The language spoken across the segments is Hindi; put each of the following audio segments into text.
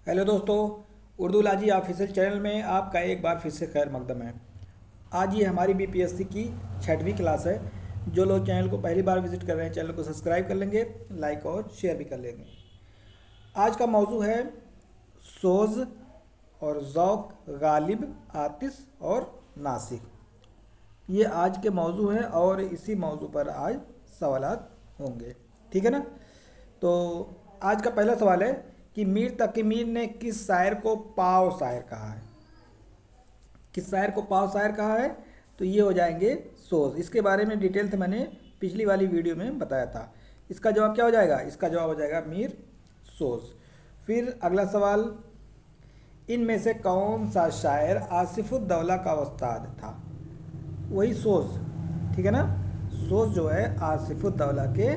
हेलो दोस्तों, उर्दू लाजी ऑफिशियल चैनल में आपका एक बार फिर से खैर मकदम है। आज ये हमारी बीपीएससी की 6वीं क्लास है। जो लोग चैनल को पहली बार विजिट कर रहे हैं चैनल को सब्सक्राइब कर लेंगे, लाइक और शेयर भी कर लेंगे। आज का मौजू है सोज़ और ज़ौक़, गालिब, आतिश और नासिक। ये आज के मौजू हैं और इसी मौजू पर आज सवालात होंगे, ठीक है ना। तो आज का पहला सवाल है कि मीर तकी मीर ने किस शायर को पाव शायर कहा है। किस शायर को पाव शायर कहा है? तो ये हो जाएंगे सोज़। इसके बारे में डिटेल से मैंने पिछली वाली वीडियो में बताया था। इसका जवाब क्या हो जाएगा? इसका जवाब हो जाएगा मीर सोज़। फिर अगला सवाल, इनमें से कौन सा शायर आसिफुद्दौला का उस्ताद था? वही सोज़, ठीक है ना। सोज़ जो है आसिफुद्दौला के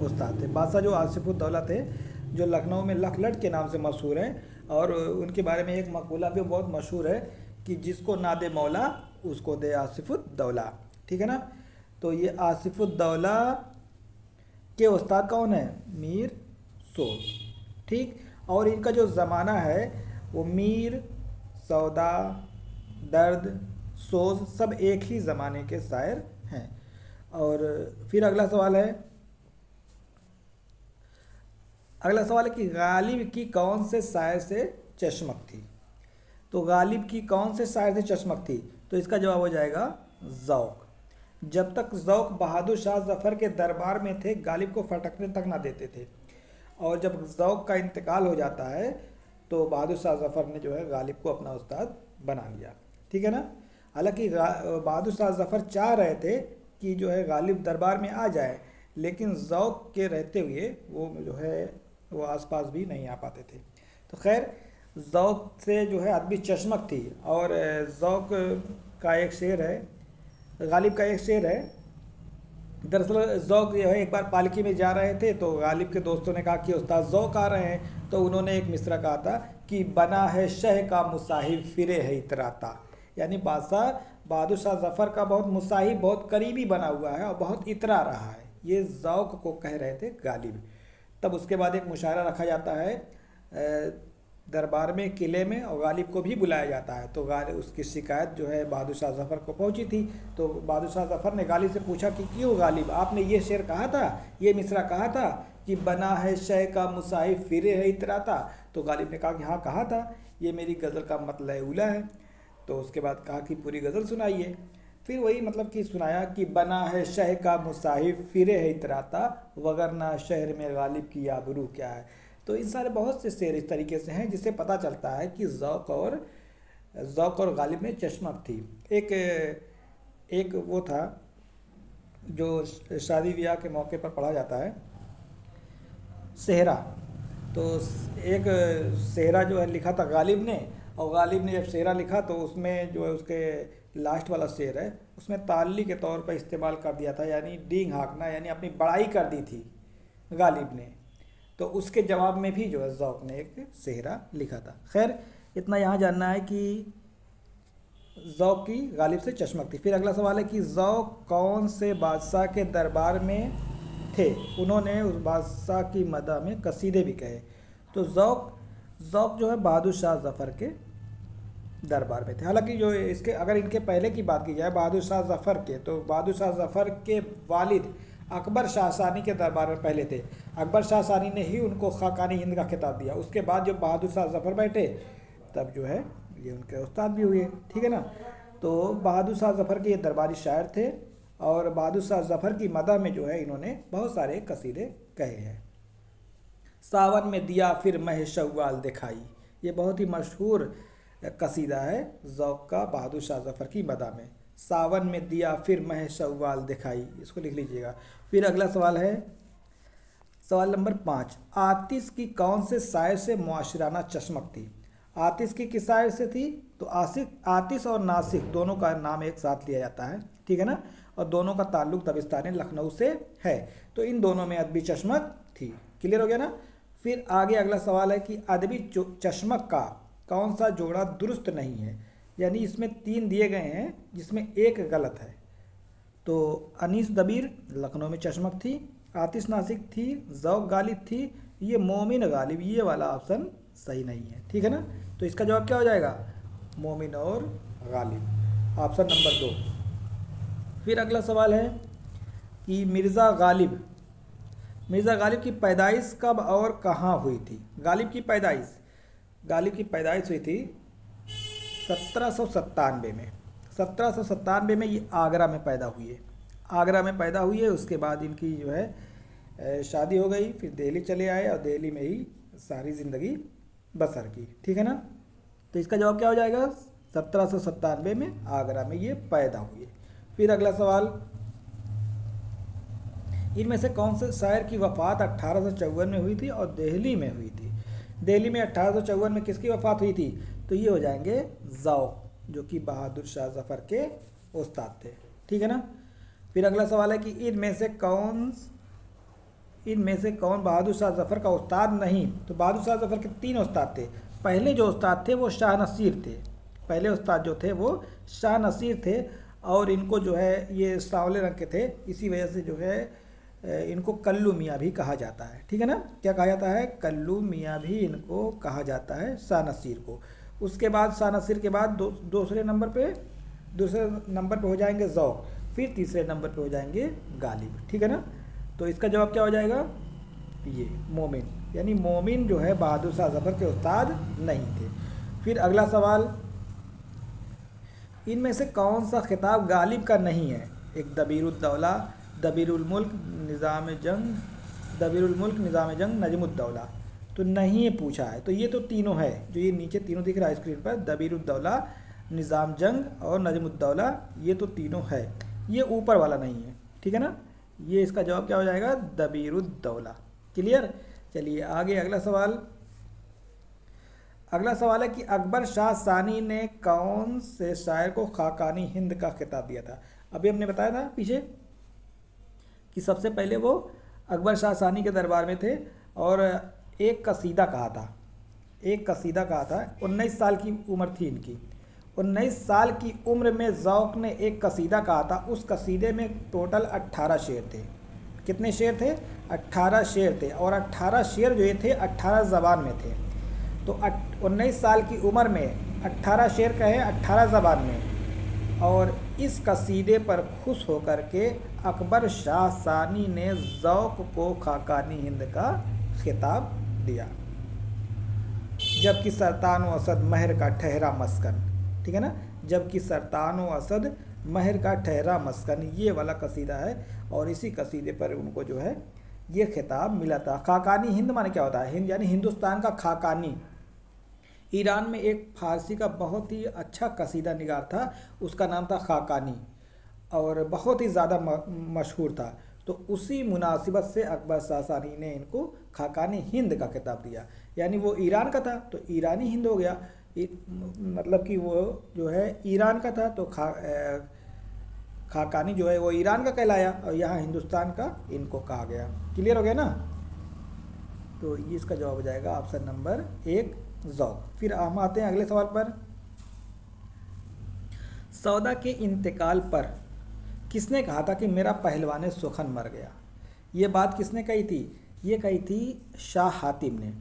उस्ताद थे। बादशाह जो आसिफुद्दौला थे, जो लखनऊ में लखलट के नाम से मशहूर हैं, और उनके बारे में एक मकबूला भी बहुत मशहूर है कि जिसको ना दे मौला उसको दे आसिफुद्दौला, ठीक है ना। तो ये आसिफुद्दौला के उस्ताद कौन है? मीर सोज़, ठीक। और इनका जो ज़माना है वो मीर, सौदा, दर्द, सोज़ सब एक ही ज़माने के शायर हैं। और फिर अगला सवाल है कि गालिब की कौन से शायर से चश्मक थी? तो गालिब की कौन से शायर से चश्मक थी? तो इसका जवाब हो जाएगा ज़ौक़। जब तक ज़ौक़ बहादुर शाह ज़फ़र के दरबार में थे, गालिब को फटकने तक ना देते थे। और जब ज़ौक़ का इंतकाल हो जाता है तो बहादुर शाह ज़फ़र ने जो है गालिब को अपना उस्ताद बना लिया, ठीक है ना। हालांकि बहादुर शाह ज़फ़र चाह रहे थे कि जो है गालिब दरबार में आ जाए, लेकिन ज़ौक़ के रहते हुए वो जो है वो आसपास भी नहीं आ पाते थे। तो खैर, ज़ौक़ से जो है अदबी चश्मक थी। और ज़ौक़ का एक शेर है, गालिब का एक शेर है। दरअसल ज़ौक़ जो है एक बार पालकी में जा रहे थे तो गालिब के दोस्तों ने कहा कि उस्ताद ज़ौक़ आ रहे हैं, तो उन्होंने एक मिसरा कहा था कि बना है शह का मुसाहिब फिरे है इतराता। यानी बादशाह बहादुर शाह ज़फ़र का बहुत मुसाहिब, बहुत करीबी बना हुआ है और बहुत इतरा रहा है। ये ज़ौक़ को कह रहे थे गालिब। तब उसके बाद एक मुशायरा रखा जाता है दरबार में, किले में, और गालिब को भी बुलाया जाता है। तो गालिब, उसकी शिकायत जो है बहादुर शाह ज़फ़र को पहुंची थी। तो बहादुर शाह ज़फ़र ने गालिब से पूछा कि क्यों गालिब, आपने ये शेर कहा था, ये मिसरा कहा था कि बना है शह का मुसाहिब फिरे है इतराता। तो गालिब ने कहा कि हाँ कहा था, ये मेरी गज़ल का मतलब उला है। तो उसके बाद कहा कि पूरी गज़ल सुनाइए। फिर वही मतलब कि सुनाया कि बना है शह का मुसाहिब फिरे है इतराता, वगरना शहर में गालिब की आबरू क्या है। तो इन सारे बहुत से शेर इस तरीके से हैं जिससे पता चलता है कि ज़ौक़ और गालिब में चश्मक थी। एक वो था जो शादी ब्याह के मौके पर पढ़ा जाता है, सेहरा। तो एक सेहरा जो है लिखा था गालिब ने, और गालिब ने जब सेहरा लिखा तो उसमें जो है उसके लास्ट वाला शेर है उसमें ताल्ली के तौर पर इस्तेमाल कर दिया था, यानी डींग हाँकना, यानी अपनी बड़ाई कर दी थी गालिब ने। तो उसके जवाब में भी जो है ज़ौक़ ने एक सेहरा लिखा था। खैर, इतना यहाँ जानना है कि ज़ौक़ की गालिब से चश्मक थी। फिर अगला सवाल है कि ज़ौक़ कौन से बादशाह के दरबार में थे? उन्होंने उस बादशाह की मदह में कसीदे भी कहे। तो ज़ौक़ जो है बहादुर शाह ज़फ़र के दरबार में थे। हालांकि जो इसके, अगर इनके पहले की बात की जाए बहादुर शाह ज़फ़र के, तो बहादुर शाह ज़फ़र के वालिद अकबर शाह सानी के दरबार में पहले थे। अकबर शाह सानी ने ही उनको खाकानी हिंद का खिताब दिया। उसके बाद जब बहादुर शाह ज़फ़र बैठे तब जो है ये उनके उस्ताद भी हुए, ठीक है ना। तो बहादुर शाह ज़फ़र के ये दरबारी शायर थे और बहादुर शाह ज़फ़र की मदह में जो है इन्होंने बहुत सारे कसीदे कहे हैं। सावन में दिया फिर मह शव्वाल दिखाई, ये बहुत ही मशहूर कसीदा है ज़ौक़ का बहादुर शाह ज़फ़र की मदह में। सावन में दिया फिर मह शव्वाल दिखाई, इसको लिख लीजिएगा। फिर अगला सवाल है, सवाल नंबर 5, आतिश की कौन से शायर से मुआशिराना चश्मक थी? आतिश की किस शायर से थी? तो आतिश और नासिक दोनों का नाम एक साथ लिया जाता है, ठीक है ना। और दोनों का ताल्लुक दबिस्तान लखनऊ से है। तो इन दोनों में अदबी चश्मक थी। क्लियर हो गया ना। फिर आगे अगला सवाल है कि अदबी चश्मक का कौन सा जोड़ा दुरुस्त नहीं है? यानी इसमें 3 दिए गए हैं जिसमें एक गलत है। तो अनीस दबीर लखनऊ में चश्मक थी, आतिश नासिक थी, ज़ौक़ गालिब थी, ये मोमिन गालिब, ये वाला ऑप्शन सही नहीं है, ठीक है ना। तो इसका जवाब क्या हो जाएगा, मोमिन और गालिब, ऑप्शन नंबर 2। फिर अगला सवाल है कि मिर्ज़ा गालिब की पैदाइश कब और कहाँ हुई थी। गालिब की पैदाइश हुई थी 1797 में। 1797 में ये आगरा में पैदा हुई है। उसके बाद इनकी जो है शादी हो गई, फिर दिल्ली चले आए और दिल्ली में ही सारी ज़िंदगी बसर की, ठीक है ना। तो इसका जवाब क्या हो जाएगा, 1797 में आगरा में ये पैदा हुए। फिर अगला सवाल, इनमें से कौन से शायर की वफ़ात 1854 में हुई थी और दिल्ली में हुई थी। दिल्ली में 1854 में किसकी वफ़ात हुई थी, तो ये हो जाएंगे ज़ौक़, जो कि बहादुर शाह ज़फ़र के उस्ताद थे, ठीक है ना। फिर अगला सवाल है कि इनमें से कौन बहादुर शाह ज़फ़र का उस्ताद नहीं। तो बहादुर शाह ज़फ़र के 3 उस्ताद थे। पहले जो उस्ताद थे वो शाह नसीर थे, पहले उस्ताद जो थे वो शाह नसीर थे, और इनको जो है ये सांवले रंग के थे, इसी वजह से जो है इनको कल्लू मियाँ भी कहा जाता है, ठीक है ना। क्या कहा जाता है, कल्लू मियाँ भी इनको कहा जाता है शाह नसीर को। उसके बाद शाह नसीर के बाद दूसरे नंबर पे हो जाएंगे ज़ौक़, फिर तीसरे नंबर पे हो जाएंगे गालिब, ठीक है ना। तो इसका जवाब क्या हो जाएगा, ये मोमिन, यानी मोमिन जो है बहादुर शाह ज़फ़र के उस्ताद नहीं थे। फिर अगला सवाल, इनमें से कौन सा खिताब गालिब का नहीं है। एक दबीरुद्दौला, दबीरुल मुल्क निज़ाम जंग, नजमुद्दौला। तो नहीं पूछा है, तो ये तो तीनों है, जो ये नीचे तीनों दिख रहा है स्क्रीन पर, दबीरुद्दौला, निज़ाम जंग और नजमुद्दौला, ये तो तीनों है, ये ऊपर वाला नहीं है, ठीक है ना। ये इसका जवाब क्या हो जाएगा, दबीरुद्दौला। क्लियर। चलिए आगे अगला सवाल है कि अकबर शाह सानी ने कौन से शायर को खाकानी हिंद का खिताब दिया था। अभी हमने बताया था पीछे कि सबसे पहले वो अकबर शाह सानी के दरबार में थे और एक कसीदा कहा था। 19 साल की उम्र थी इनकी। 19 साल की उम्र में ज़ौक़ ने एक कसीदा कहा था। उस कसीदे में टोटल 18 शेर थे। कितने शेर थे, 18 शेर थे, और 18 शेर जो ये थे 18 ज़बान में थे। तो 19 साल की उम्र में 18 शेर कहे 18 ज़बान में, और इस कसीदे पर खुश होकर के अकबर शाह सानी ने ज़ौक़ को खाकानी हिंद का खिताब दिया। जबकि सरतान व असद महर का ठहरा मस्कन, ठीक है ना, जबकि सरतान व असद महर का ठहरा मस्कन, ये वाला कसीदा है, और इसी कसीदे पर उनको जो है ये खिताब मिला था। खाकानी हिंद माने क्या होता है, हिंद यानी हिंदुस्तान का खाकानी। ईरान में एक फ़ारसी का बहुत ही अच्छा कसीदा निगार था, उसका नाम था खाकानी, और बहुत ही ज़्यादा मशहूर था। तो उसी मुनासिबत से अकबर शाह सानी ने इनको खाकानी हिंद का खिताब दिया। यानी वो ईरान का था तो ईरानी हिंद हो गया, मतलब कि वो जो है ईरान का था तो खाकानी जो है वो ईरान का कहलाया, और यहाँ हिंदुस्तान का इनको कहा गया। क्लियर हो गया ना। तो ये इसका जवाब हो जाएगा ऑप्शन नंबर 1 ज़ौक़। फिर हम आते हैं अगले सवाल पर। सौदा के इंतकाल पर किसने कहा था कि मेरा पहलवान सुखन मर गया। ये बात किसने कही थी, ये कही थी शाह हातिम ने,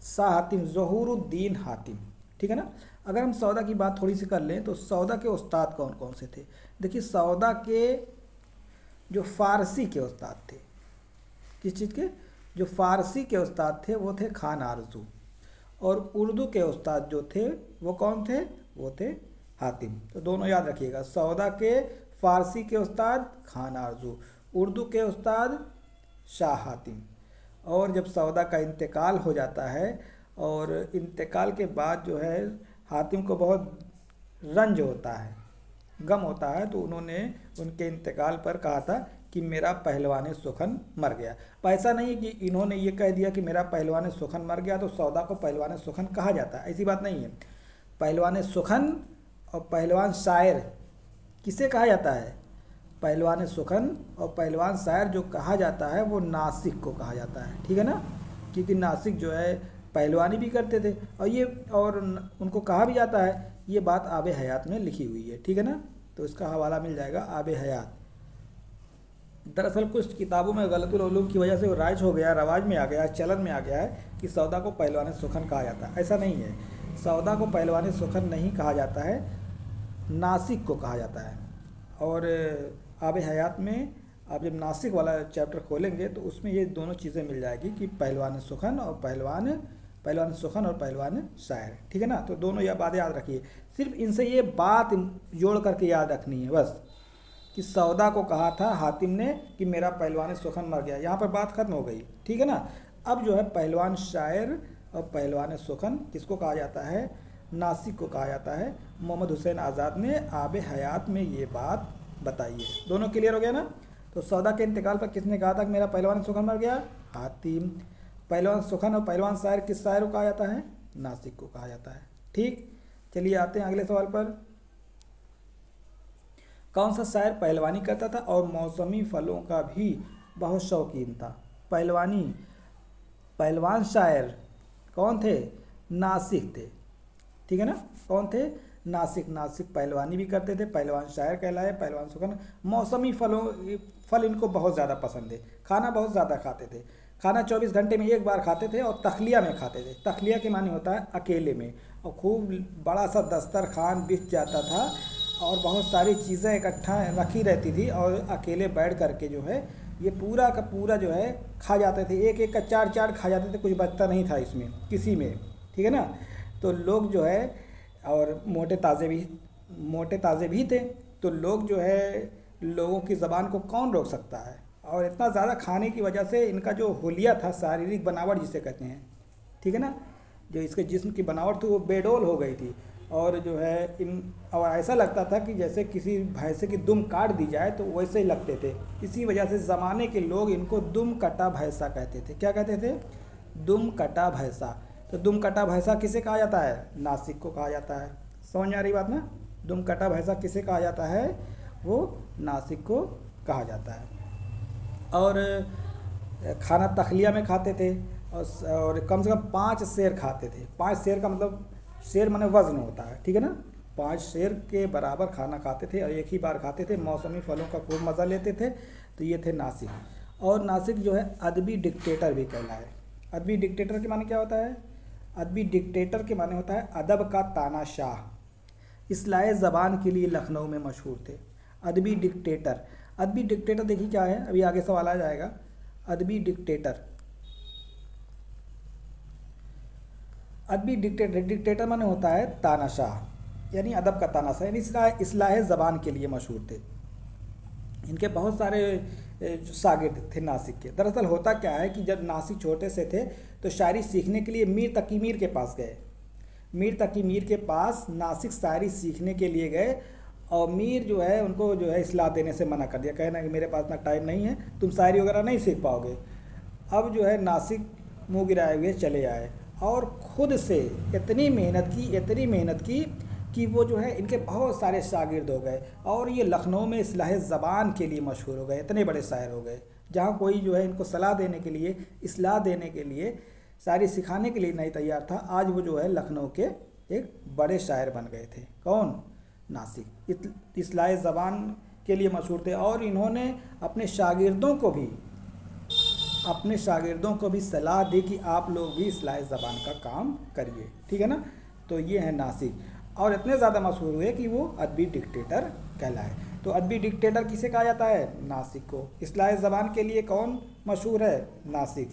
शाह हातिम, ज़हूरुद्दीन हातिम, ठीक है ना। अगर हम सौदा की बात थोड़ी सी कर लें तो सौदा के उस्ताद कौन कौन से थे। देखिए सौदा के जो फ़ारसी के उस्ताद थे, किस चीज़ के, जो फ़ारसी के उस्ताद थे वो थे खान आरजू, और उर्दू के उस्ताद जो थे वो कौन थे, वो थे हातिम। तो दोनों याद रखिएगा, सौदा के फ़ारसी के उस्ताद खान आरजू, उर्दू के उस्ताद शाह हातिम। और जब सौदा का इंतकाल हो जाता है और इंतकाल के बाद जो है हातिम को बहुत रंज होता है, गम होता है, तो उन्होंने उनके इंतकाल पर कहा था कि मेरा पहलवान सुखन मर गया। पर ऐसा नहीं कि इन्होंने ये कह दिया कि मेरा पहलवान सुखन मर गया तो सौदा को पहलवान सुखन कहा जाता है, ऐसी बात नहीं है। पहलवान सुखन और पहलवान शायर किसे कहा जाता है, पहलवान सुखन और पहलवान शायर जो कहा जाता है वो नासिक को कहा जाता है, ठीक है ना, क्योंकि नासिक जो है पहलवानी भी करते थे, और ये और उनको कहा भी जाता है। ये बात आब हयात में लिखी हुई है, ठीक है ना। तो इसका हवाला मिल जाएगा आब हयात। दरअसल कुछ किताबों में गलतुल उलूम की वजह से वो राइज हो गया, रवाज में आ गया, चलन में आ गया है कि सौदा को पहलवान सुखन कहा जाता है। ऐसा नहीं है, सौदा को पहलवान सुखन नहीं कहा जाता है, नासिक को कहा जाता है। और आब हयात में आप जब नासिक वाला चैप्टर खोलेंगे तो उसमें ये दोनों चीज़ें मिल जाएगी कि पहलवान सुखन और पहलवान सुखन और पहलवान शायर, ठीक है ना। तो दोनों यह बातें याद रखिए, सिर्फ इनसे ये बात जोड़ करके याद रखनी है बस, कि सौदा को कहा था हातिम ने कि मेरा पहलवान सुखन मर गया, यहाँ पर बात खत्म हो गई, ठीक है ना। अब जो है पहलवान शायर और पहलवान सुखन किसको कहा जाता है, नासिक को कहा जाता है। मोहम्मद हुसैन आज़ाद ने आब हयात में ये बात बताई है। दोनों क्लियर हो गया ना। तो सौदा के इंतकाल पर किसने कहा था कि मेरा पहलवान सुखन मर गया, हातिम। पहलवान सुखन और पहलवान शायर किस शायर को कहा जाता है, नासिक को कहा जाता है। ठीक, चलिए आते हैं अगले सवाल पर। कौन सा शायर पहलवानी करता था और मौसमी फलों का भी बहुत शौकीन था। पहलवान शायर कौन थे, नासिक थे, ठीक है ना। कौन थे, नासिक पहलवानी भी करते थे, पहलवान शायर कहलाए। पहलवान सुखन मौसमी फल इनको बहुत ज़्यादा पसंद है, खाना बहुत ज़्यादा खाते थे, खाना 24 घंटे में एक बार खाते थे और तखलिया में खाते थे। तखलिया के माने होता है अकेले में, और खूब बड़ा सा दस्तरखान बिछ जाता था और बहुत सारी चीज़ें इकट्ठा रखी रहती थी और अकेले बैठ करके जो है ये पूरा का पूरा जो है खा जाते थे, एक एक का चार खा जाते थे, कुछ बचता नहीं था इसमें किसी में, ठीक है ना। तो लोग जो है, और मोटे ताज़े भी थे, तो लोग जो है लोगों की ज़बान को कौन रोक सकता है। और इतना ज़्यादा खाने की वजह से इनका जो हुलिया था, शारीरिक बनावट जिसे कहते हैं, ठीक है ना, जो इसके जिस्म की बनावट थी वो बेडोल हो गई थी। और जो है और ऐसा लगता था कि जैसे किसी भैंसे की दुम काट दी जाए तो वैसे ही लगते थे। इसी वजह से ज़माने के लोग इनको दुम कटा भैंसा कहते थे। क्या कहते थे, दुम कटा भैंसा। तो दुम कटा भैंसा किसे कहा जाता है, नासिक को कहा जाता है। समझ में आ रही बात ना। दुम कटा भैंसा किसे कहा जाता है, वो नासिक को कहा जाता है। और खाना तखलिया में खाते थे और कम से कम 5 शेर खाते थे। 5 शेर का मतलब, शेर माने वज़न होता है, ठीक है ना। 5 शेर के बराबर खाना खाते थे और एक ही बार खाते थे। मौसमी फलों का खूब मज़ा लेते थे। तो ये थे नासिक। और नासिक जो है अदबी डिक्टेटर भी कहलाए। अदबी डिक्टेटर के माने क्या होता है, अदबी डिक्टेटर के माने होता है अदब का तानाशाह। इस्लाह ज़बान के लिए लखनऊ में मशहूर थे अदबी डिक्टेटर। अदबी डिक्टेटर देखिए क्या है, अभी आगे सवाल आ जाएगा। अदबी डिक्टेटर माने होता है तानाशाह, यानी अदब का तानाशाह, यानी इस्लाह ज़बान के लिए मशहूर थे। इनके बहुत सारे शागिर्द थे नासिक के। दरअसल होता क्या है कि जब नासिक छोटे से थे तो शायरी सीखने के लिए मीर तकी मीर के पास गए। मीर तकी मीर के पास नासिक शायरी सीखने के लिए गए और मीर जो है उनको जो है इस्लाह देने से मना कर दिया, कहना कि मेरे पास ना टाइम नहीं है, तुम शायरी वगैरह नहीं सीख पाओगे। अब जो है नासिक मुँह गिराए हुए चले आए और ख़ुद से इतनी मेहनत की कि वो जो है इनके बहुत सारे शागिर्द हो गए और ये लखनऊ में इस्लाह ज़बान के लिए मशहूर हो गए। इतने बड़े शायर हो गए, जहाँ कोई जो है इनको सलाह देने के लिए, इस्लाह देने के लिए, शायरी सिखाने के लिए नहीं तैयार था। आज वो जो है लखनऊ के एक बड़े शायर बन गए थे। कौन, नासिक। इस्लाह ज़बान के लिए मशहूर थे और इन्होंने अपने शागिर्दों को भी सलाह दी कि आप लोग भी इस्लाह ज़बान का काम करिए, ठीक है ना। तो ये है नासिक, और इतने ज़्यादा मशहूर हुए कि वो अदबी डिक्टेटर कहलाए। तो अदबी डिक्टेटर किसे कहा जाता है, नासिक को। इस्लाह ज़बान के लिए कौन मशहूर है, नासिक।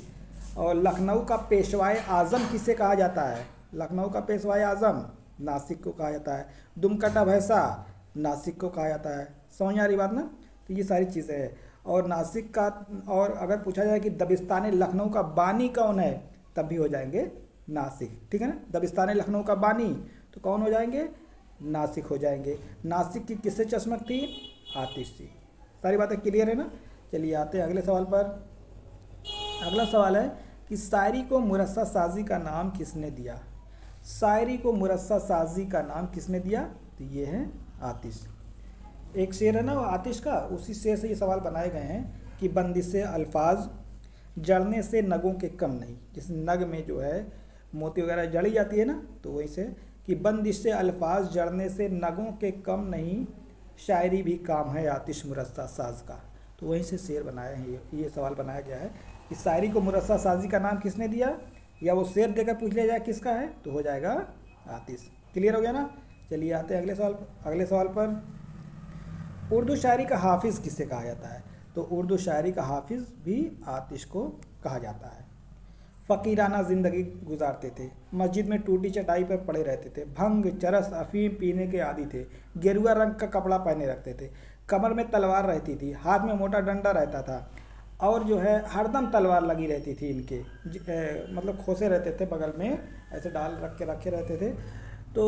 और लखनऊ का पेशवाए आज़म किसे कहा जाता है, लखनऊ का पेशवाए आज़म नासिक को कहा जाता है। दुम कटा भैंसा नासिक को कहा जाता है। समझ आ रही बात ना। तो ये सारी चीज़ें हैं। और नासिक का, और अगर पूछा जाए कि दबिस्तान लखनऊ का बानी कौन है, तब भी हो जाएंगे नासिक, ठीक है ना। दबिस्तान लखनऊ का बानी तो कौन हो जाएंगे, नासिक हो जाएंगे। नासिक की किससे चश्मक थी, आतिश थी। सारी बातें क्लियर है ना। चलिए आते हैं अगले सवाल पर। अगला सवाल है कि शायरी को मुरस्सा साजी का नाम किसने दिया। शायरी को मुरस्सा साजी का नाम किसने दिया, तो ये है आतिश। एक शेर है ना आतिश का, उसी शेर से ये सवाल बनाए गए हैं कि बंदिश अल्फाज जड़ने से नगों के कम नहीं। जिस नग में जो है मोती वगैरह जड़ी जाती है ना, तो वही से कि बंदिश अल्फाज जड़ने से नगों के कम नहीं, शायरी भी काम है आतिश मुरस्सा साज का। तो वहीं से शेर बनाए हैं, ये सवाल बनाया गया है कि शायरी को मुरस्सा साजी का नाम किसने दिया, या वो शेर देकर पूछ लिया जाए किसका है, तो हो जाएगा आतिश। क्लियर हो गया ना। चलिए आते हैं अगले सवाल पर। उर्दू शायरी का हाफिज़ किसे कहा जाता है, तो उर्दू शायरी का हाफिज़ भी आतिश को कहा जाता है। फ़कीराना ज़िंदगी गुजारते थे, मस्जिद में टूटी चटाई पर पड़े रहते थे, भंग चरस अफीम पीने के आदी थे, गेरुआ रंग का कपड़ा पहने रखते थे, कमर में तलवार रहती थी, हाथ में मोटा डंडा रहता था, और जो है हरदम तलवार लगी रहती थी इनके, मतलब खोसे रहते थे बगल में, ऐसे डाल रखे रहते थे। तो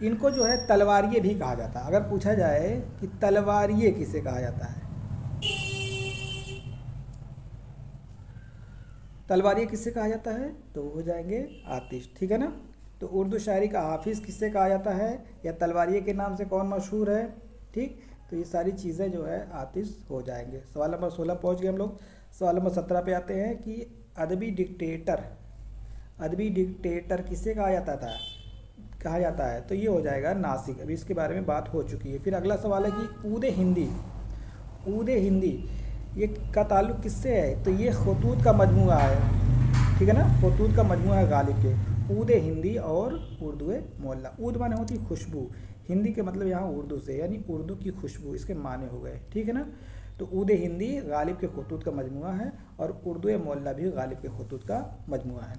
इनको जो है तलवारिये भी कहा जाता है। अगर पूछा जाए कि तलवारिये किसे कहा जाता है, तलवारिये किससे कहा जाता है, तो हो जाएंगे आतिश। ठीक है ना। तो उर्दू शायरी का हाफिज़ किससे कहा जाता है, या तलवारिये के नाम से कौन मशहूर है। ठीक, तो ये सारी चीज़ें जो है आतिश हो जाएंगे। सवाल नंबर 16 पहुंच गए हम लोग। सवाल नंबर 17 पे आते हैं कि अदबी डिक्टेटर किसे कहा जाता है, तो ये हो जाएगा नासिक। अभी इसके बारे में बात हो चुकी है। फिर अगला सवाल है कि ऊद हिंदी ये का ताल्लुक़ किससे है, तो ये खतूत का मजमूआ है। ठीक है ना, खतूत का मजमूआ है गालिब के। ऊद हिंदी और उर्दू मोहल्ला। ऊद माने होती खुशबू, हिंदी के मतलब यहाँ उर्दू से, यानी उर्दू की खुशबू, इसके माने हो गए। ठीक है ना। तो ऊद हिंदी गालिब के खतूत का मजमूआ है, और उर्दू मोहल्ला भी गालिब के खतूत का मजमूआ है।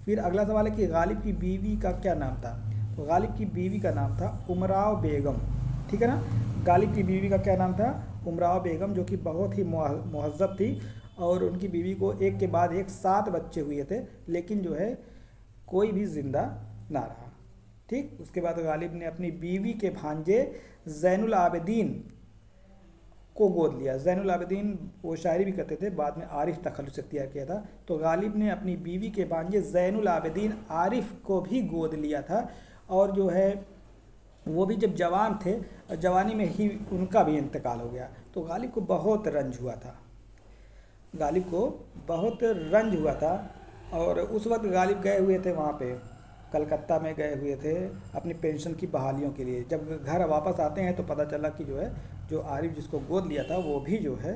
फिर अगला सवाल है कि गालिब की बीवी का क्या नाम था, तो गालिब की बीवी का नाम था उमराव बेगम। ठीक है ना। गालिब की बीवी का क्या नाम था, उमराव बेगम, जो कि बहुत ही मुहज़्ज़ब थी, और उनकी बीवी को एक के बाद एक 7 बच्चे हुए थे, लेकिन जो है कोई भी ज़िंदा ना रहा। ठीक, उसके बाद गालिब ने अपनी बीवी के भांजे ज़ैनुल आबिदीन को गोद लिया। ज़ैनुल आबिदीन वो शायरी भी करते थे, बाद में आरिफ तखल्लुस इख्तियार किया था। तो गालिब ने अपनी बीवी के भांजे ज़ैनुल आबिदीन आरिफ को भी गोद लिया था, और जो है वो भी जब जवान थे, जवानी में ही उनका भी इंतकाल हो गया। तो गालिब को बहुत रंज हुआ था, और उस वक्त गालिब गए हुए थे वहाँ पे, कलकत्ता में गए हुए थे अपनी पेंशन की बहालियों के लिए। जब घर वापस आते हैं तो पता चला कि जो आरिफ जिसको गोद लिया था वो भी जो है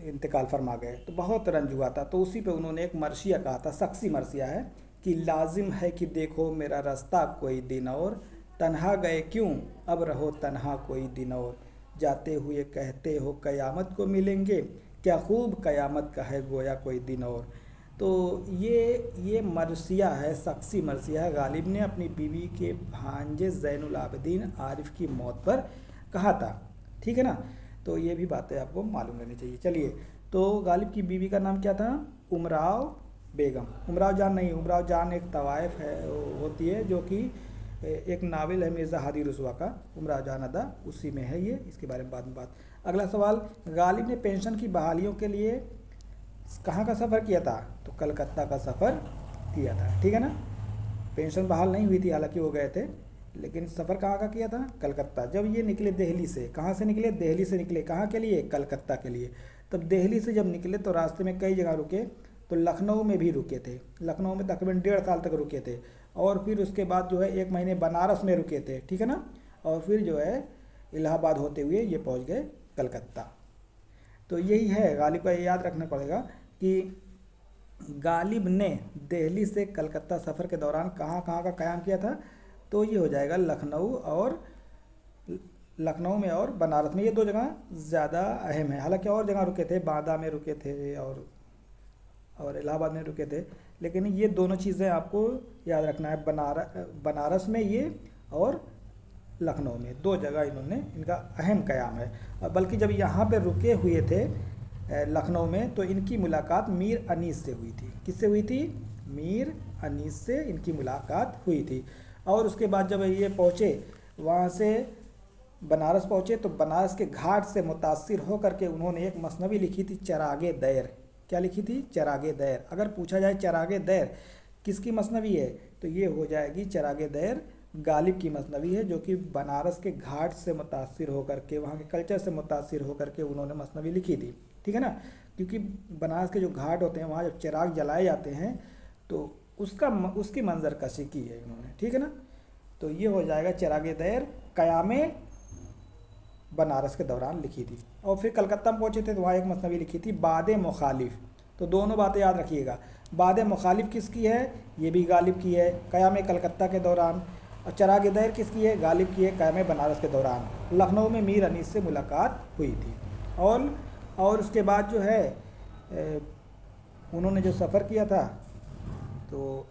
इंतकाल फरमा गए। तो बहुत रंज हुआ था। तो उसी पे उन्होंने एक मरसिया कहा था, शख्सी मरसिया है कि लाजिम है कि देखो मेरा रास्ता कोई दिन और, तन्हा गए क्यों अब रहो तन्हा कोई दिन और, जाते हुए कहते हो क़यामत को मिलेंगे, क्या खूब क़यामत का है गोया कोई दिन और। तो ये मरसिया है, शख्सी मरसिया है, गालिब ने अपनी बीवी के भांजे ज़ैनुल आबिदीन आरिफ की मौत पर कहा था। ठीक है ना। तो ये भी बातें आपको मालूम रहनी चाहिए। चलिए, तो गालिब की बीवी का नाम क्या था, उमराव बेगम। उमराव जान नहीं, उमराव जान एक तवाइफ है होती है, जो कि एक नावल है मिर्ज़ा हादी रुसवा का, उमराव जान अदा, उसी में है ये। इसके बारे में बाद में बात। अगला सवाल, गालिब ने पेंशन की बहालियों के लिए कहाँ का सफ़र किया था, तो कलकत्ता का सफ़र किया था। ठीक है ना। पेंशन बहाल नहीं हुई थी, हालांकि वो गए थे, लेकिन सफ़र कहाँ का किया था, कलकत्ता। जब ये निकले दिल्ली से, कहाँ से निकले, दिल्ली से निकले, कहाँ के लिए, कलकत्ता के लिए। तब दिल्ली से जब निकले तो रास्ते में कई जगह रुके, तो लखनऊ में भी रुके थे। लखनऊ में तकरीबन 1.5 साल तक रुके थे, और फिर उसके बाद जो है 1 महीने बनारस में रुके थे। ठीक है ना। और फिर जो है इलाहाबाद होते हुए ये पहुंच गए कलकत्ता। तो यही है, गालिब का ये याद रखना पड़ेगा कि गालिब ने दिल्ली से कलकत्ता सफ़र के दौरान कहाँ कहाँ का क़याम किया था, तो ये हो जाएगा लखनऊ में और बनारस में। ये 2 जगह ज़्यादा अहम है। हालांकि और जगह रुके थे, बांदा में रुके थे और इलाहाबाद में रुके थे, लेकिन ये दोनों चीज़ें आपको याद रखना है। बनारस में ये और लखनऊ में 2 जगह इन्होंने, इनका अहम क़याम है। और बल्कि जब यहाँ पे रुके हुए थे लखनऊ में, तो इनकी मुलाकात मीर अनीस से हुई थी। किससे हुई थी, मीर अनीस से इनकी मुलाकात हुई थी। और उसके बाद जब ये पहुँचे, वहाँ से बनारस पहुँचे, तो बनारस के घाट से मुतासिर होकर के उन्होंने एक मसनवी लिखी थी, चरागे दैर। क्या लिखी थी, चरागे दैर। अगर पूछा जाए चरागे दैर किसकी मसनवी है, तो ये हो जाएगी चरागे दैर गालिब की मसनवी है, जो कि बनारस के घाट से मुतासिर होकर के, वहाँ के कल्चर से मुतासिर होकर के उन्होंने मसनवी लिखी थी। ठीक है ना। क्योंकि बनारस के जो घाट होते हैं, वहाँ जब चिराग जलाए जाते हैं, तो उसकी मंजर कशी की है इन्होंने। ठीक है ना। तो ये हो जाएगा चरागे दैर क़यामे बनारस के दौरान लिखी थी। और फिर कलकत्ता में पहुँचे थे तो वहाँ एक मसनवी लिखी थी बाद मुखालिफ। तो दोनों बातें याद रखिएगा, बाद मुखालिफ किसकी है, ये भी गालिब की है क़याम कलकत्ता के दौरान। और चराग दैर किसकी है, गालिब की है क़याम बनारस के दौरान। लखनऊ में मीर अनीस से मुलाकात हुई थी। और उसके बाद जो है उन्होंने जो सफ़र किया था तो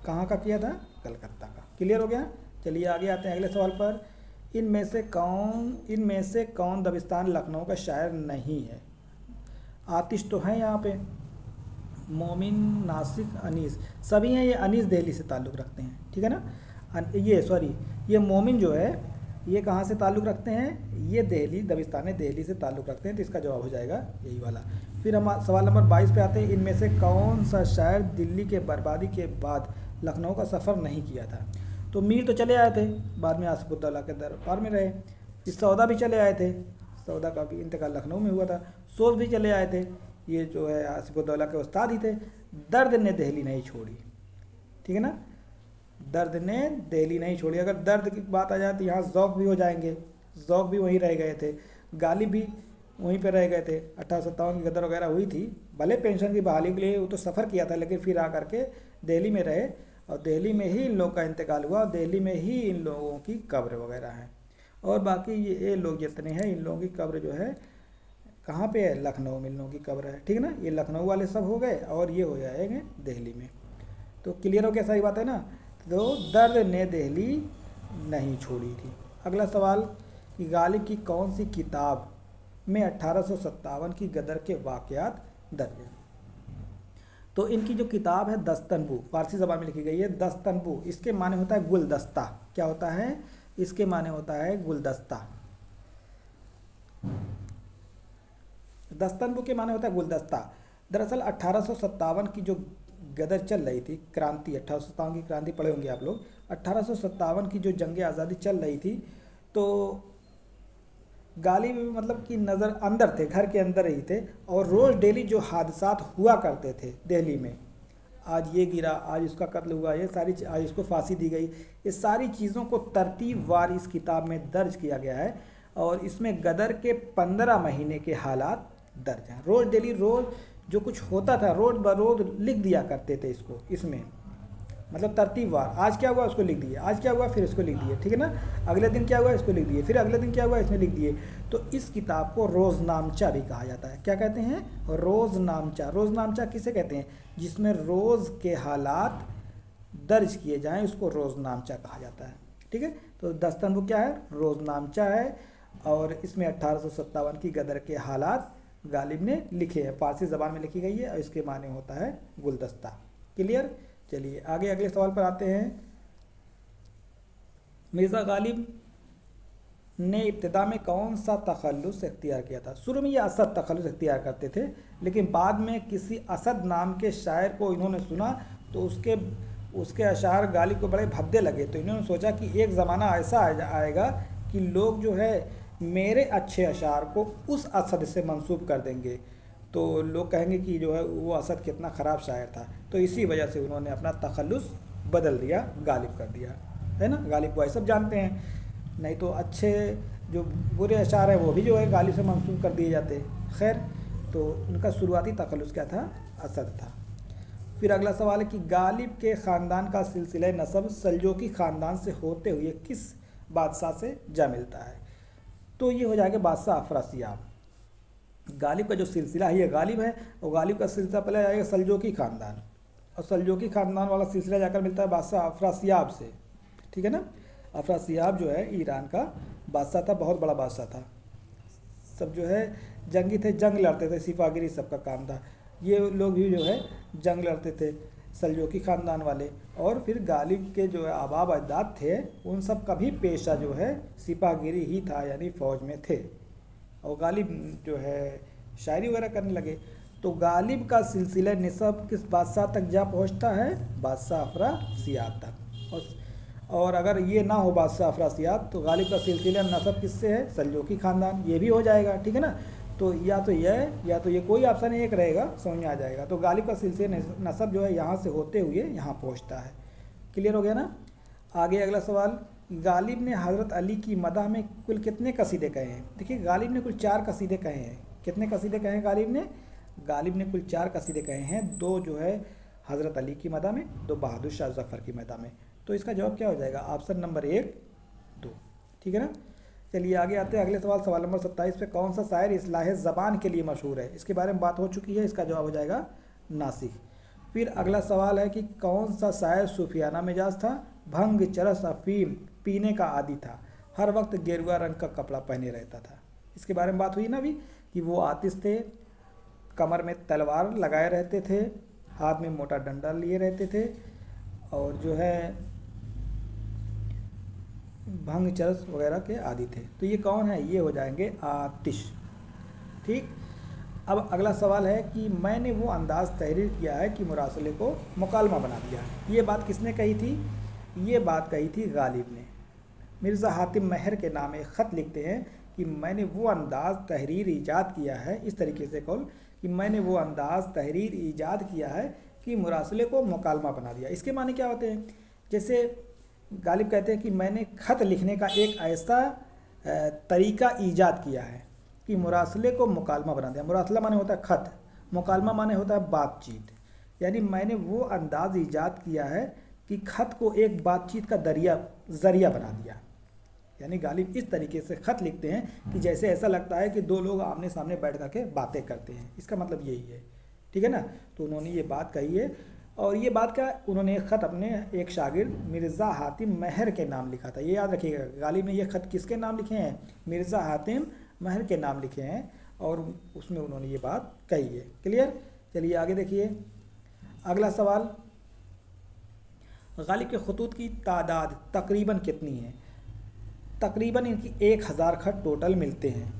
कहाँ का किया था, कलकत्ता का। क्लियर हो गया। चलिए आगे आते हैं अगले सवाल पर। इनमें से कौन दबिस्तान लखनऊ का शायर नहीं है। आतिश तो है यहाँ पे, मोमिन, नासिक, अनीस सभी हैं। ये अनीस दिल्ली से ताल्लुक़ रखते हैं, ठीक है ना। ये मोमिन जो है ये कहाँ से ताल्लुक़ रखते हैं, ये दिल्ली, दबिस्तान दिल्ली से ताल्लुक़ रखते हैं। तो इसका जवाब हो जाएगा यही वाला। फिर हम सवाल नंबर 22 पे आते हैं। इनमें से कौन सा शायर दिल्ली के बर्बादी के बाद लखनऊ का सफ़र नहीं किया था। तो मीर तो चले आए थे, बाद में आसिफउद्दौला के दरबार में रहे। इस सौदा भी चले आए थे, सौदा का भी इंतकाल लखनऊ में हुआ था। सोच भी चले आए थे, ये जो है आसिफउद्दौला के उस्ताद ही थे। दर्द ने दिल्ली नहीं छोड़ी, ठीक है ना, दर्द ने दिल्ली नहीं छोड़ी। अगर दर्द की बात आ जाए तो यहाँ ज़ौक़ भी हो जाएंगे, ज़ौक़ भी वहीं रह गए थे, गालिब भी वहीं पर रह गए थे। 1857 की गदर वगैरह हुई थी, भले पेंशन की बहाली के लिए वो तो सफ़र किया था, लेकिन फिर आकर के दिल्ली में रहे और दिल्ली में ही इन लोगों का इंतकाल हुआ और दिल्ली में ही इन लोगों की कब्र वगैरह हैं। और बाकी ये लोग जितने हैं इन लोगों की कब्र जो है कहाँ पे है, लखनऊ में इन लोगों की कब्र है, ठीक है ना। ये लखनऊ वाले सब हो गए और ये हो जाएंगे दिल्ली में। तो क्लियर हो गया, सही बात है ना। तो दर्द ने दिल्ली नहीं छोड़ी थी। अगला सवाल कि गालिब की कौन सी किताब में 1857 की गदर के वाक़यात दर्ज हैं। तो इनकी जो किताब है दस्तनबू, फारसी ज़बान में लिखी गई है। दस्तनबू इसके माने होता है गुलदस्ता। क्या होता है, इसके माने होता है गुलदस्ता। दस्तनबू के माने होता है गुलदस्ता। दरअसल 1857 की जो गदर चल रही थी, क्रांति, 1857 की क्रांति पढ़े होंगे आप लोग। 1857 की जो जंग आज़ादी चल रही थी तो गालिब मतलब कि नज़र अंदर थे, घर के अंदर ही थे। और रोज़ डेली जो हादसात हुआ करते थे दिल्ली में, आज ये गिरा, आज इसका कत्ल हुआ, ये सारी, आज इसको फांसी दी गई, ये सारी चीज़ों को तरतीबवार इस किताब में दर्ज किया गया है। और इसमें गदर के 15 महीने के हालात दर्ज हैं। रोज़ डेली रोज़ जो कुछ होता था रोज़ ब रोज़ लिख दिया करते थे इसको, इसमें मतलब तरतीबवार, आज क्या हुआ उसको लिख दिए, आज क्या हुआ फिर इसको लिख दिए, ठीक है ना। अगले दिन क्या हुआ इसको लिख दिए, फिर अगले दिन क्या हुआ इसमें लिख दिए। तो इस किताब को रोज़नामचा भी कहा जाता है। क्या कहते हैं, रोज़नामचा। रोज़नामचा किसे कहते हैं, जिसमें रोज़ के हालात दर्ज किए जाएं, उसको रोज़नामचा कहा जाता है, ठीक है। तो दस्तनबू क्या है, रोज़नामचा है। और इसमें 1857 की गदर के हालात गालिब ने लिखे हैं, फारसी ज़बान में लिखी गई है और इसके माने होता है गुलदस्ता। क्लियर। चलिए आगे अगले सवाल पर आते हैं। मिर्ज़ा गालिब ने इब्तिदा में कौन सा तखल्लुस इख्तियार किया था। शुरू में ये असद तखल्लुस इख्तियार करते थे, लेकिन बाद में किसी असद नाम के शायर को इन्होंने सुना तो उसके अशार गालिब को बड़े भद्दे लगे। तो इन्होंने सोचा कि एक ज़माना ऐसा आएगा कि लोग जो है मेरे अच्छे अशार को उस असद से मंसूब कर देंगे, तो लोग कहेंगे कि जो है वो असद कितना ख़राब शायर था। तो इसी वजह से उन्होंने अपना तखल्लुस बदल दिया, गालिब कर दिया, है ना। गालिब को सब जानते हैं, नहीं तो अच्छे जो बुरे अशार हैं वो भी जो है गालिब से मंसूब कर दिए जाते। खैर, तो उनका शुरुआती तखल्लुस क्या था, असद था। फिर अगला सवाल है कि गालिब के ख़ानदान का सिलसिला नसब सल्जोकी ख़ानदान से होते हुए किस बादशाह से जा मिलता है। तो ये हो जाएगा बादशाह अफरासियाब। गालिब का जो सिलसिला है ये गालिब है, और गालिब का सिलसिला पहले आएगा सल्जोकी ख़ानदान, और सल्जोकी ख़ानदान वाला सिलसिला जाकर मिलता है बादशाह अफरासियाब से, ठीक है ना। अफरासियाब जो है ईरान का बादशाह था, बहुत बड़ा बादशाह था। सब जो है जंगी थे, जंग लड़ते थे, सिपाहीगिरी सबका काम था। ये लोग भी जो है जंग लड़ते थे, सल्जोकी ख़ानदान वाले। और फिर गालिब के जो आबाब अजदाद थे उन सब का भी पेशा जो है सिपाहीगिरी ही था, यानी फ़ौज में थे। और गालिब जो है शायरी वगैरह करने लगे। तो गालिब का सिलसिला निसब किस बादशाह तक जा पहुंचता है, बादशाह अफरासियाब तक। और अगर ये ना हो बादशाह अफरासियाब तो गालिब का सिलसिला नसब किससे है, सल्जोकी ख़ानदान, ये भी हो जाएगा, ठीक है ना। तो या तो ये कोई ऑप्शन एक रहेगा, समझ में आ जाएगा। तो गालिब का सिलसिला नसब जो है यहाँ से होते हुए यहाँ पहुँचता है। क्लियर हो गया ना। आगे अगला सवाल गालिब ने हज़रत अली की मदह में कुल कितने कसीदे कहे हैं? देखिए गालिब ने कुल 4 कसीदे कहे हैं। कितने कसीदे कहे हैं गालिब ने? गालिब ने कुल 4 कसीदे कहे हैं। 2 जो है हज़रत अली की मदह में, 2 बहादुर शाह ज़फ़र की मदह में। तो इसका जवाब क्या हो जाएगा? Option number 1, 2। ठीक है ना। चलिए आगे आते हैं अगले सवाल, सवाल नंबर 27 पे। कौन सा शायर इस्लाह ज़बान के लिए मशहूर है? इसके बारे में बात हो चुकी है, इसका जवाब हो जाएगा नासिक। फिर अगला सवाल है कि कौन सा शायर सूफियाना मिजाज था? भंग, चरस, अफीम पीने का आदी था, हर वक्त गेरुआ रंग का कपड़ा पहने रहता था। इसके बारे में बात हुई ना अभी कि वो आतिश थे, कमर में तलवार लगाए रहते थे, हाथ में मोटा डंडा लिए रहते थे, और जो है भंग, चरस वगैरह के आदी थे। तो ये कौन है? ये हो जाएंगे आतिश। ठीक। अब अगला सवाल है कि मैंने वो अंदाज़ तहरीर किया है कि मुरासले को मुकालमा बना दिया। ये बात किसने कही थी? ये बात कही थी गालिब ने। मिर्ज़ा हातिम महर के नाम एक ख़त लिखते हैं कि मैंने वो अंदाज़ तहरीर ईजाद किया है, इस तरीके से कौल कि मैंने वो अंदाज़ तहरीर ईजाद किया है कि मुरासले को मुकालमा बना दिया। इसके माने क्या होते हैं? जैसे गालिब कहते हैं कि मैंने ख़त लिखने का एक ऐसा तरीक़ा ईजाद किया है कि मुरासले को मुकालमा बना दिया। मुरासला माने होता है ख़त, मुकालमा माने होता है बातचीत। यानी मैंने वो अंदाज़ ईजाद किया है कि ख़त को एक बातचीत का ज़रिया बना दिया। यानी गालिब इस तरीके से ख़त लिखते हैं कि जैसे ऐसा लगता है कि 2 लोग आमने सामने बैठ कर के बातें करते हैं। इसका मतलब यही है। ठीक है ना। तो उन्होंने ये बात कही है, और ये बात का उन्होंने एक ख़त अपने एक शागिर्द मिर्ज़ा हातिम महर के नाम लिखा था। ये याद रखिएगा, गालिब ने ये ख़त किसके नाम लिखे हैं? मिर्ज़ा हातिम महर के नाम लिखे हैं, और उसमें उन्होंने ये बात कही है। क्लियर। चलिए आगे देखिए अगला सवाल, गालिब के खतूत की तादाद तकरीबन कितनी है? तकरीबन इनकी 1000 खत टोटल मिलते हैं।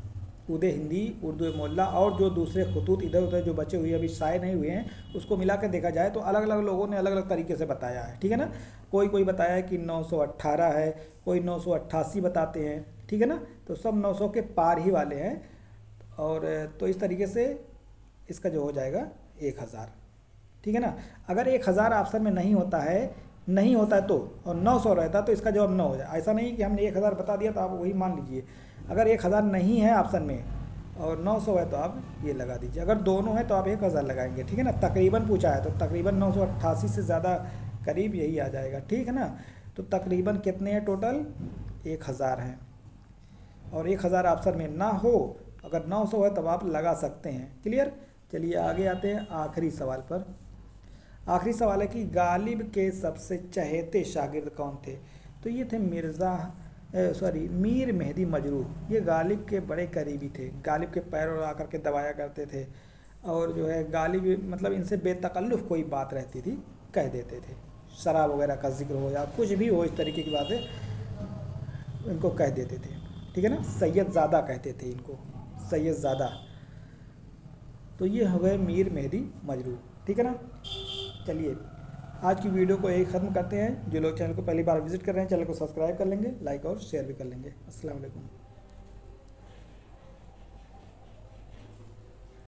उदय हिंदी, उर्दू मोहल्ला और जो दूसरे खतूत इधर उधर जो बचे हुए अभी शाये नहीं हुए हैं, उसको मिला कर देखा जाए तो अलग अलग लोगों ने अलग अलग तरीके से बताया है। ठीक है ना। कोई बताया है कि 918 है, कोई 988 बताते हैं। ठीक है ना। तो सब 900 के पार ही वाले हैं, और तो इस तरीके से इसका जो हो जाएगा 1000। ठीक है ना। अगर 1000 ऑप्शन में नहीं होता है तो, और 900 रहता तो इसका जवाब 9 हो जाए। ऐसा नहीं कि हमने 1000 बता दिया तो आप वही मान लीजिए। अगर 1000 नहीं है ऑप्शन में और 900 है तो आप ये लगा दीजिए। अगर दोनों है तो आप 1000 लगाएंगे। ठीक है ना। तकरीबन पूछा है तो तकरीबन 988 से ज़्यादा करीब यही आ जाएगा। ठीक है ना। तो तकरीबन कितने हैं टोटल? 1000 हैं, और 1000 ऑप्शन में ना हो, अगर 900 है तब आप लगा सकते हैं। क्लियर। चलिए आगे आते हैं आखिरी सवाल पर। आखिरी सवाल है कि गालिब के सबसे चहेते शागिर्द कौन थे? तो ये थे मीर मेहदी मजरूह। ये गालिब के बड़े करीबी थे, गालिब के पैरों आकर के दबाया करते थे, और जो है गालिब मतलब इनसे बेतकल्लुफ़ कोई बात रहती थी कह देते थे। शराब वगैरह का जिक्र हो या कुछ भी हो, इस तरीके की बातें इनको कह देते थे। ठीक है ना। सैयदज़ादा कहते थे इनको, सैयदज़ादा। तो ये हो गए मीर मेहदी मजरूह। ठीक है ना। चलिए आज की वीडियो को यही ख़त्म करते हैं। जो लोग चैनल को पहली बार विजिट कर रहे हैं, चैनल को सब्सक्राइब कर लेंगे, लाइक और शेयर भी कर लेंगे। अस्सलाम वालेकुम।